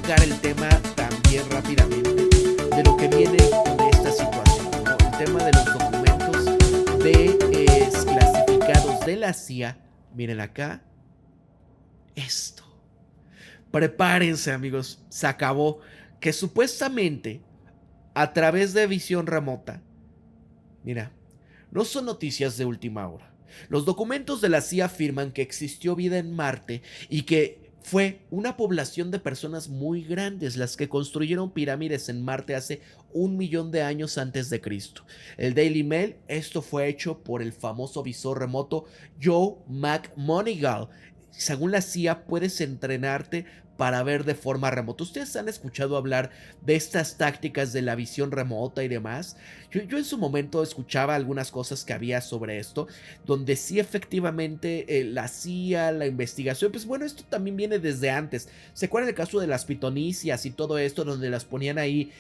tocar el tema también rápidamente de lo que viene con esta situación, ¿no? El tema de los documentos clasificados de la CIA. Miren acá, esto. Prepárense, amigos, se acabó. Que supuestamente, a través de visión remota, mira, no son noticias de última hora. Los documentos de la CIA afirman que existió vida en Marte y que fue una población de personas muy grandes las que construyeron pirámides en Marte hace 1 millón de años antes de Cristo. El Daily Mail, esto fue hecho por el famoso visor remoto Joe McMonigal. Según la CIA, puedes entrenarte para ver de forma remota. ¿Ustedes han escuchado hablar de estas tácticas de la visión remota y demás? Yo en su momento escuchaba algunas cosas que había sobre esto, donde sí efectivamente la CIA, la investigación, pues bueno, esto también viene desde antes. ¿Se acuerdan el caso de las pitonicias y todo esto, donde las ponían ahí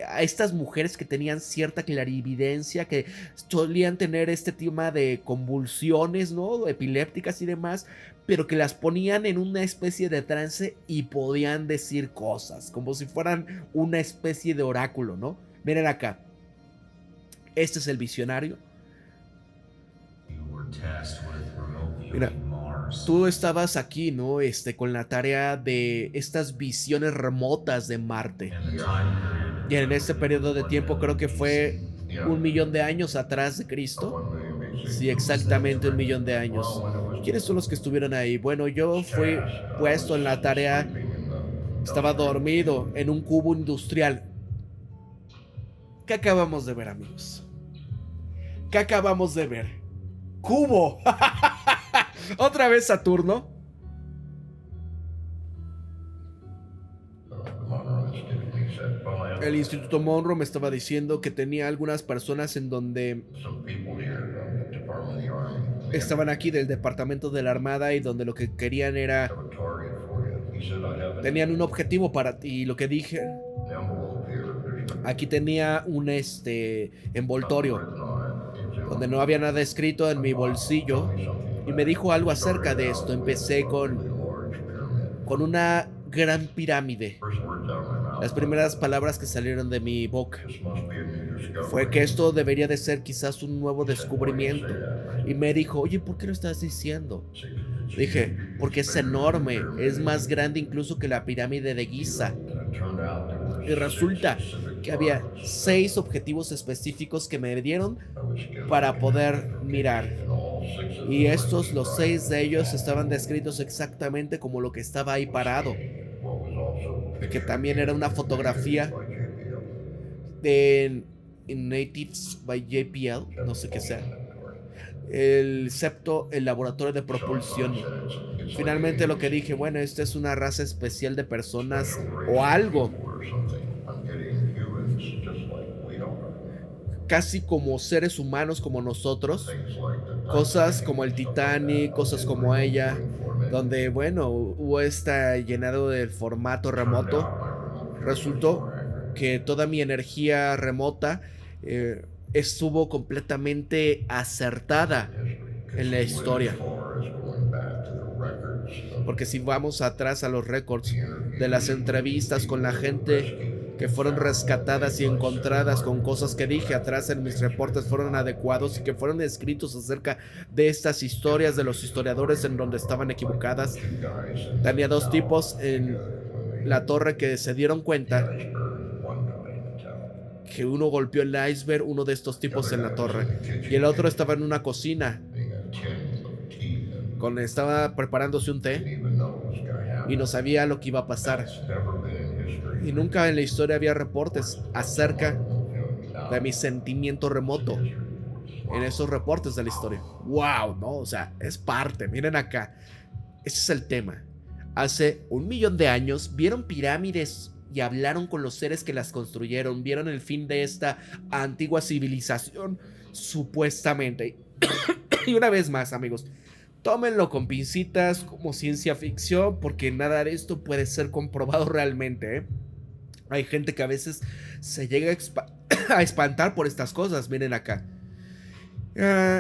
a estas mujeres que tenían cierta clarividencia, que solían tener este tema de convulsiones, ¿no? Epilépticas y demás, pero que las ponían en una especie de trance y podían decir cosas, como si fueran una especie de oráculo, ¿no? Miren acá, este es el visionario. Mira, tú estabas aquí, ¿no? Con la tarea de estas visiones remotas de Marte. Y en este periodo de tiempo creo que fue 1 millón de años atrás de Cristo. Sí, exactamente 1 millón de años. ¿Quiénes son los que estuvieron ahí? Bueno, yo fui puesto en la tarea, estaba dormido en un cubo industrial. ¿Qué acabamos de ver, amigos? ¿Qué acabamos de ver? ¡Cubo! ¿Otra vez Saturno? El Instituto Monroe me estaba diciendo que tenía algunas personas en donde estaban aquí del departamento de la Armada y donde lo que querían era, tenían un objetivo para ti. Y lo que dije, aquí tenía un envoltorio donde no había nada escrito en mi bolsillo y me dijo algo acerca de esto. Empecé con una gran pirámide. Las primeras palabras que salieron de mi boca fue que esto debería de ser quizás un nuevo descubrimiento. Y me dijo, oye, ¿por qué lo estás diciendo? Dije, porque es enorme, es más grande incluso que la pirámide de Giza. Y resulta que había 6 objetivos específicos que me dieron para poder mirar. Y estos, los 6 de ellos, estaban descritos exactamente como lo que estaba ahí parado. Y que también era una fotografía de Natives by JPL, no sé qué sea. El septo, el laboratorio de propulsión. Finalmente lo que dije, bueno, esta es una raza especial de personas o algo, casi como seres humanos como nosotros, cosas como el Titanic, cosas como ella, donde, bueno, hubo esta llenado del formato remoto. Resultó que toda mi energía remota estuvo completamente acertada en la historia. Porque si vamos atrás a los récords de las entrevistas con la gente que fueron rescatadas y encontradas con cosas que dije atrás en mis reportes fueron adecuados y que fueron escritos acerca de estas historias de los historiadores en donde estaban equivocadas. Tenía 2 tipos en la torre que se dieron cuenta que uno golpeó el iceberg, uno de estos tipos en la torre, y el otro estaba en una cocina, estaba preparándose un té y no sabía lo que iba a pasar. Y nunca en la historia había reportes acerca de mi sentimiento remoto en esos reportes de la historia. ¡Wow! ¿No? O sea, es parte. Miren acá. Ese es el tema. Hace 1 millón de años vieron pirámides y hablaron con los seres que las construyeron. Vieron el fin de esta antigua civilización, supuestamente. Y una vez más, amigos, tómenlo con pincitas como ciencia ficción, porque nada de esto puede ser comprobado realmente, ¿eh? Hay gente que a veces se llega a espantar por estas cosas. Miren acá.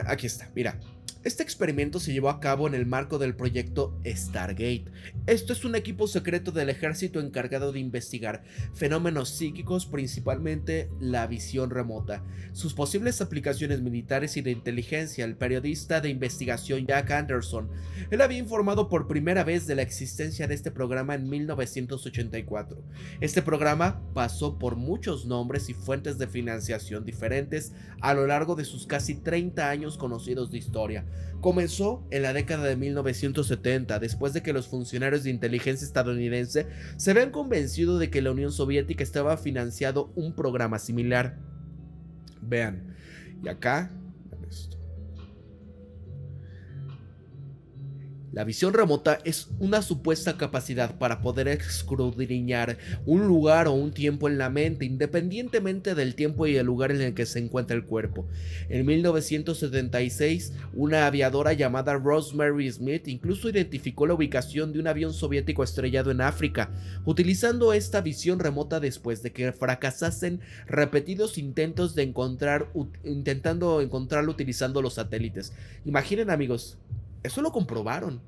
Aquí está, mira. Este experimento se llevó a cabo en el marco del proyecto Stargate. Esto es un equipo secreto del ejército encargado de investigar fenómenos psíquicos, principalmente la visión remota, sus posibles aplicaciones militares y de inteligencia. El periodista de investigación Jack Anderson, él había informado por primera vez de la existencia de este programa en 1984. Este programa pasó por muchos nombres y fuentes de financiación diferentes a lo largo de sus casi 30 años conocidos de historia. Comenzó en la década de 1970, después de que los funcionarios de inteligencia estadounidense se habían convencido de que la Unión Soviética estaba financiando un programa similar. Vean, y acá, vean esto. La visión remota es una supuesta capacidad para poder escudriñar un lugar o un tiempo en la mente, independientemente del tiempo y el lugar en el que se encuentra el cuerpo. En 1976, una aviadora llamada Rosemary Smith incluso identificó la ubicación de un avión soviético estrellado en África, utilizando esta visión remota después de que fracasasen repetidos intentos de intentando encontrarlo utilizando los satélites. Imaginen, amigos, eso lo comprobaron.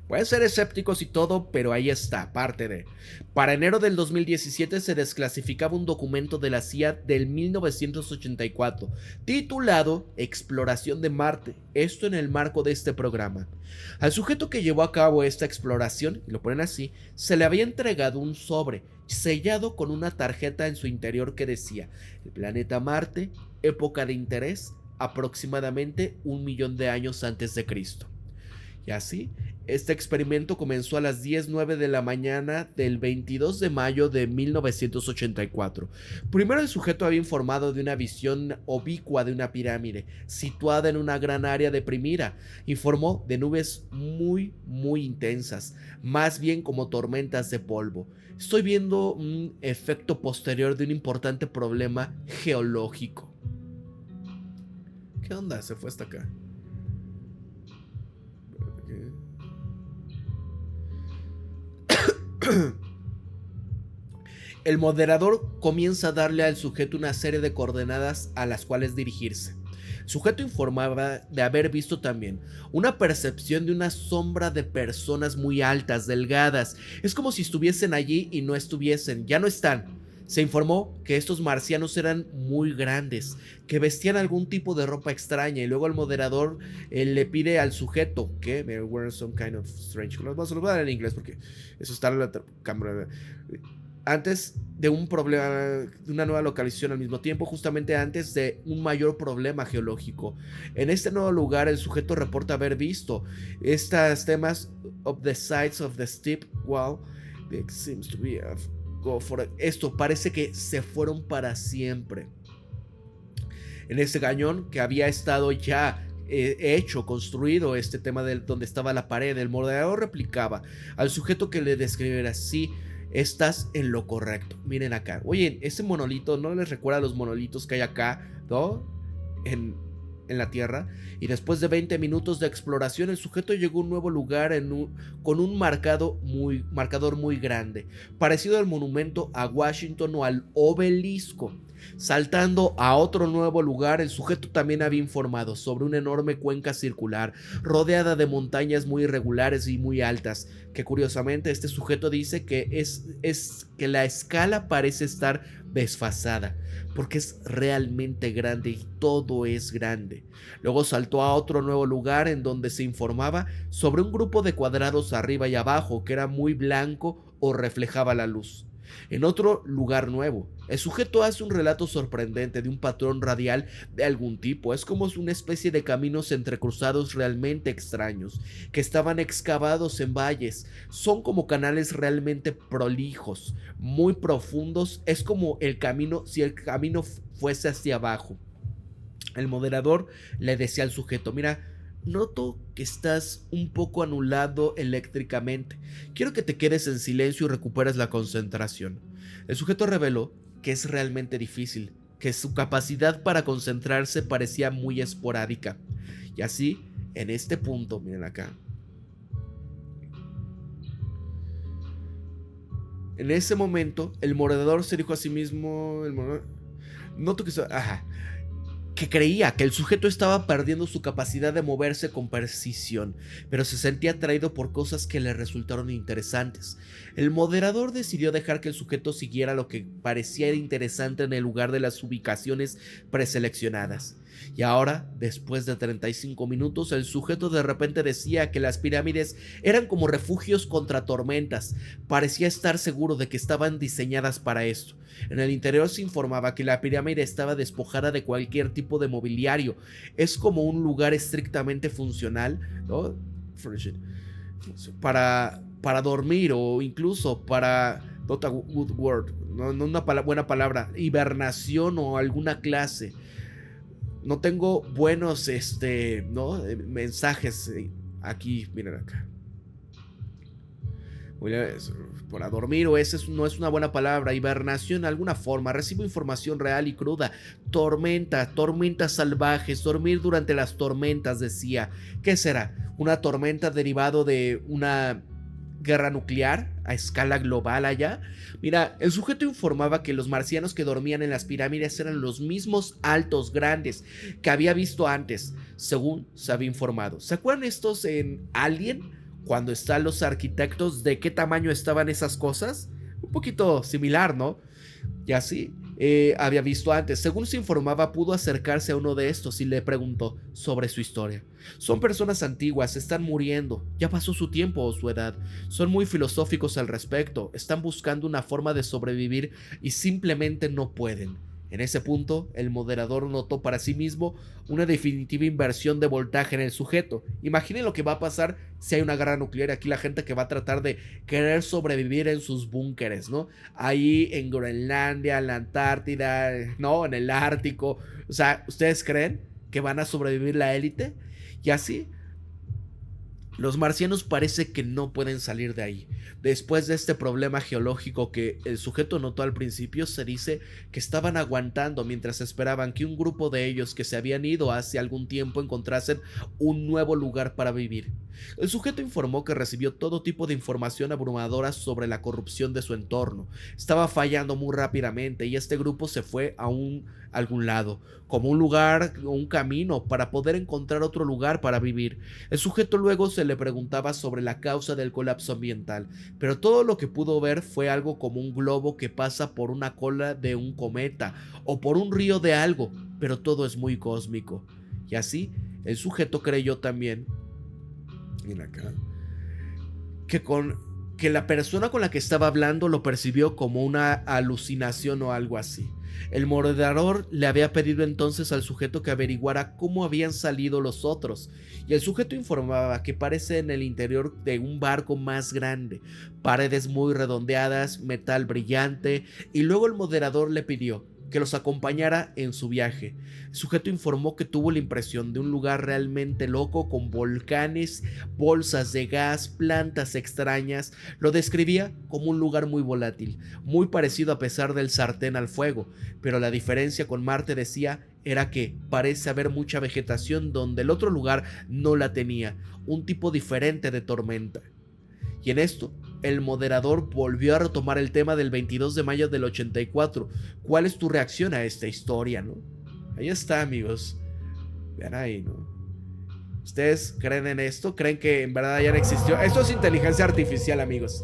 Pueden ser escépticos y todo, pero ahí está, parte de. Para enero del 2017 se desclasificaba un documento de la CIA del 1984, titulado Exploración de Marte, esto en el marco de este programa. Al sujeto que llevó a cabo esta exploración, y lo ponen así, se le había entregado un sobre, sellado con una tarjeta en su interior que decía: el planeta Marte, época de interés, aproximadamente 1.000.000 de años antes de Cristo. Y así, este experimento comenzó a las 10:09 de la mañana del 22 de mayo de 1984. Primero, el sujeto había informado de una visión oblicua de una pirámide situada en una gran área deprimida. Informó de nubes muy intensas, más bien como tormentas de polvo. Estoy viendo un efecto posterior de un importante problema geológico. ¿Qué onda? Se fue hasta acá. El moderador comienza a darle al sujeto una serie de coordenadas a las cuales dirigirse. El sujeto informaba de haber visto también una percepción de una sombra de personas muy altas, delgadas. Es como si estuviesen allí y no estuviesen, ya no están. Se informó que estos marcianos eran muy grandes, que vestían algún tipo de ropa extraña, y luego el moderador le pide al sujeto que wear some kind of strange clothes. Vamos a lo voy a dar en inglés porque eso está en la cámara. Antes de un problema, de una nueva localización al mismo tiempo, justamente antes de un mayor problema geológico. En este nuevo lugar, el sujeto reporta haber visto estos temas of the sides of the steep wall. It seems to be esto parece que se fueron para siempre. En este cañón que había estado ya construido este tema de donde estaba la pared, el moderador replicaba al sujeto que le describiera: sí, estás en lo correcto. Miren acá. Oye, ese monolito no les recuerda a los monolitos que hay acá, ¿no? En la Tierra. Y después de 20 minutos de exploración, el sujeto llegó a un nuevo lugar con un marcador muy grande, parecido al monumento a Washington o al obelisco. Saltando a otro nuevo lugar, el sujeto también había informado sobre una enorme cuenca circular rodeada de montañas muy irregulares y muy altas, que curiosamente este sujeto dice que es que la escala parece estar desfasada, porque es realmente grande y todo es grande. Luego saltó a otro nuevo lugar en donde se informaba sobre un grupo de cuadrados arriba y abajo que era muy blanco o reflejaba la luz. En otro lugar nuevo, el sujeto hace un relato sorprendente de un patrón radial de algún tipo. Es como una especie de caminos entrecruzados realmente extraños, que estaban excavados en valles. Son como canales realmente prolijos, muy profundos. Es como el camino, si el camino fuese hacia abajo. El moderador le decía al sujeto: mira, noto que estás un poco anulado eléctricamente. Quiero que te quedes en silencio y recuperes la concentración. El sujeto reveló que es realmente difícil, que su capacidad para concentrarse parecía muy esporádica. Y así, en este punto, miren acá. En ese momento, el moderador se dijo a sí mismo: noto que... Ajá. que creía que el sujeto estaba perdiendo su capacidad de moverse con precisión, pero se sentía atraído por cosas que le resultaron interesantes. El moderador decidió dejar que el sujeto siguiera lo que parecía interesante en el lugar de las ubicaciones preseleccionadas. Y ahora, después de 35 minutos, el sujeto de repente decía que las pirámides eran como refugios contra tormentas. Parecía estar seguro de que estaban diseñadas para esto. En el interior se informaba que la pirámide estaba despojada de cualquier tipo de mobiliario. Es como un lugar estrictamente funcional, ¿no? Para dormir o incluso para, not a good word, no una buena palabra, hibernación o alguna clase. No tengo buenos ¿no? mensajes aquí, miren acá. Para dormir, o ese no es una buena palabra. Hibernación de alguna forma. Recibo información real y cruda. Tormentas salvajes. Dormir durante las tormentas, decía. ¿Qué será? ¿Una tormenta derivado de una guerra nuclear a escala global allá? Mira, el sujeto informaba que los marcianos que dormían en las pirámides eran los mismos altos, grandes, que había visto antes, según se había informado. ¿Se acuerdan estos en Alien? Cuando están los arquitectos, ¿de qué tamaño estaban esas cosas? Un poquito similar, ¿no? Y así había visto antes. Según se informaba, pudo acercarse a uno de estos y le preguntó sobre su historia. Son personas antiguas, están muriendo, ya pasó su tiempo o su edad. Son muy filosóficos al respecto, están buscando una forma de sobrevivir y simplemente no pueden. En ese punto, el moderador notó para sí mismo una definitiva inversión de voltaje en el sujeto. Imaginen lo que va a pasar si hay una guerra nuclear. Aquí la gente que va a tratar de querer sobrevivir en sus búnkeres, ¿no? Ahí en Groenlandia, en la Antártida, ¿no? En el Ártico. O sea, ¿ustedes creen que van a sobrevivir la élite? Y así, los marcianos parece que no pueden salir de ahí. Después de este problema geológico que el sujeto notó al principio, se dice que estaban aguantando mientras esperaban que un grupo de ellos que se habían ido hace algún tiempo encontrasen un nuevo lugar para vivir. El sujeto informó que recibió todo tipo de información abrumadora sobre la corrupción de su entorno. Estaba fallando muy rápidamente y este grupo se fue a algún lado, como un lugar o un camino para poder encontrar otro lugar para vivir. El sujeto luego se le preguntaba sobre la causa del colapso ambiental, pero todo lo que pudo ver fue algo como un globo que pasa por una cola de un cometa o por un río de algo, pero todo es muy cósmico. Y así, el sujeto creyó también, mira acá, que la persona con la que estaba hablando lo percibió como una alucinación o algo así. El moderador le había pedido entonces al sujeto que averiguara cómo habían salido los otros, y el sujeto informaba que parece en el interior de un barco más grande, paredes muy redondeadas, metal brillante, y luego el moderador le pidió que los acompañara en su viaje. El sujeto informó que tuvo la impresión de un lugar realmente loco con volcanes, bolsas de gas, plantas extrañas. Lo describía como un lugar muy volátil, muy parecido a pesar del sartén al fuego, pero la diferencia con Marte, decía, era que parece haber mucha vegetación donde el otro lugar no la tenía, un tipo diferente de tormenta. Y en esto, el moderador volvió a retomar el tema del 22 de mayo del 84. ¿Cuál es tu reacción a esta historia, no? Ahí está, amigos. Vean ahí, ¿no? ¿Ustedes creen en esto? ¿Creen que en verdad ya no existió? Esto es inteligencia artificial, amigos.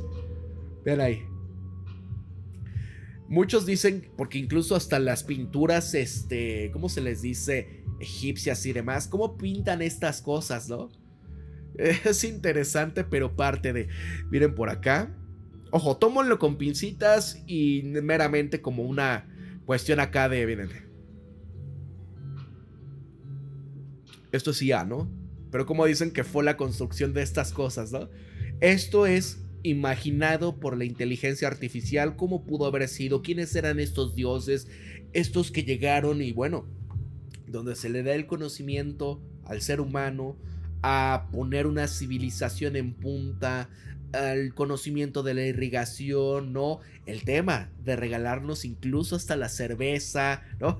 Vean ahí. Muchos dicen, porque incluso hasta las pinturas, ¿cómo se les dice? Egipcias y demás, ¿cómo pintan estas cosas, no? Es interesante, pero parte de... Miren por acá. Ojo, tómenlo con pincitas y meramente como una cuestión acá de... Miren. Esto es IA, ¿no? Pero como dicen que fue la construcción de estas cosas, ¿no? Esto es imaginado por la inteligencia artificial, cómo pudo haber sido, quiénes eran estos dioses, estos que llegaron y bueno, donde se le da el conocimiento al ser humano a poner una civilización en punta, al conocimiento de la irrigación, ¿no? El tema de regalarnos incluso hasta la cerveza, ¿no?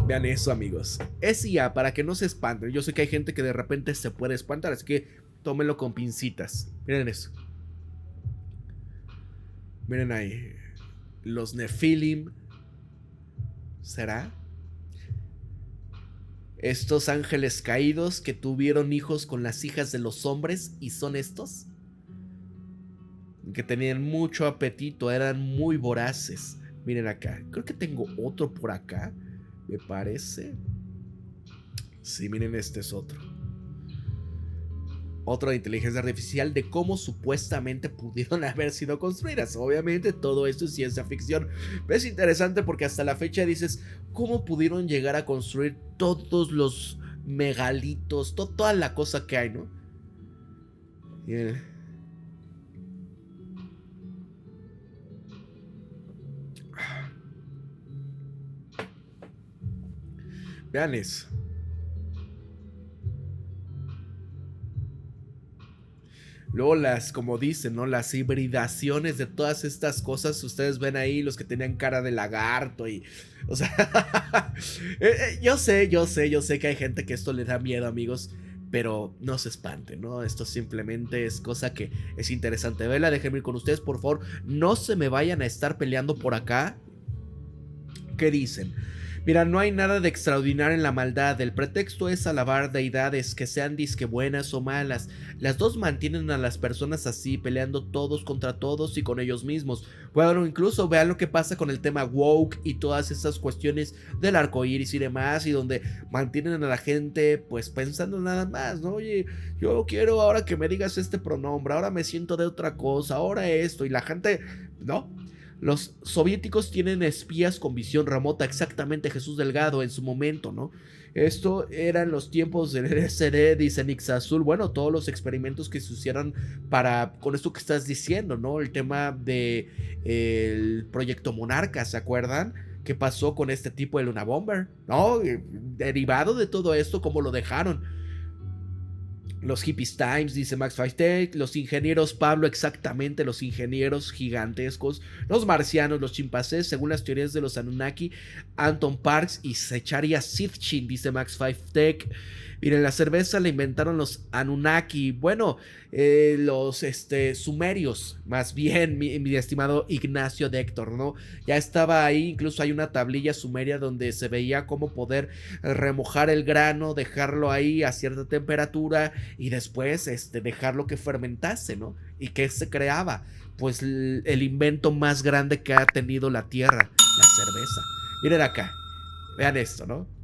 Vean eso, amigos. Es IA, para que no se espanten. Yo sé que hay gente que de repente se puede espantar, así que tómenlo con pincitas. Miren eso. Miren ahí. Los Nephilim. ¿Será? Estos ángeles caídos que tuvieron hijos con las hijas de los hombres y son estos que tenían mucho apetito, eran muy voraces. Miren acá, creo que tengo otro por acá, me parece. Sí, miren, este es otro. Otro de inteligencia artificial de cómo supuestamente pudieron haber sido construidas. Obviamente todo esto es ciencia ficción, pero es interesante porque hasta la fecha dices, ¿cómo pudieron llegar a construir todos los megalitos, toda la cosa que hay, ¿no? Miren. Vean eso. Luego las, como dicen, ¿no? Las hibridaciones de todas estas cosas. Ustedes ven ahí los que tenían cara de lagarto y... O sea... yo sé que hay gente que esto le da miedo, amigos. Pero no se espanten, ¿no? Esto simplemente es cosa que es interesante. Vela, déjenme ir con ustedes, por favor. No se me vayan a estar peleando por acá. ¿Qué dicen? Mira, no hay nada de extraordinario en la maldad. El pretexto es alabar deidades, que sean disque buenas o malas. Las dos mantienen a las personas así, peleando todos contra todos y con ellos mismos. Bueno, incluso vean lo que pasa con el tema woke y todas esas cuestiones del arco iris y demás, y donde mantienen a la gente pues pensando nada más, ¿no? Oye, yo quiero ahora que me digas este pronombre, ahora me siento de otra cosa, ahora esto, y la gente, ¿no? Los soviéticos tienen espías con visión remota, exactamente Jesús Delgado en su momento, ¿no? Esto eran los tiempos del LSD, dice Nixazul. Bueno, todos los experimentos que se hicieron para, con esto que estás diciendo, ¿no? El tema de el proyecto Monarca, ¿se acuerdan? ¿Qué pasó con este tipo de Luna Bomber? ¿No? Derivado de todo esto, ¿cómo lo dejaron? Los hippies times, dice Max Tech, los ingenieros Pablo, exactamente, los ingenieros gigantescos, los marcianos, los chimpancés, según las teorías de los Anunnaki, Anton Parks y Secharia Sitchin, dice Max Tech. Miren, la cerveza la inventaron los Anunnaki, bueno, los sumerios, más bien, mi estimado Ignacio de Héctor, ¿no? Ya estaba ahí, incluso hay una tablilla sumeria donde se veía cómo poder remojar el grano, dejarlo ahí a cierta temperatura y después dejarlo que fermentase, ¿no? ¿Y qué se creaba? Pues el invento más grande que ha tenido la Tierra, la cerveza. Miren acá, vean esto, ¿no?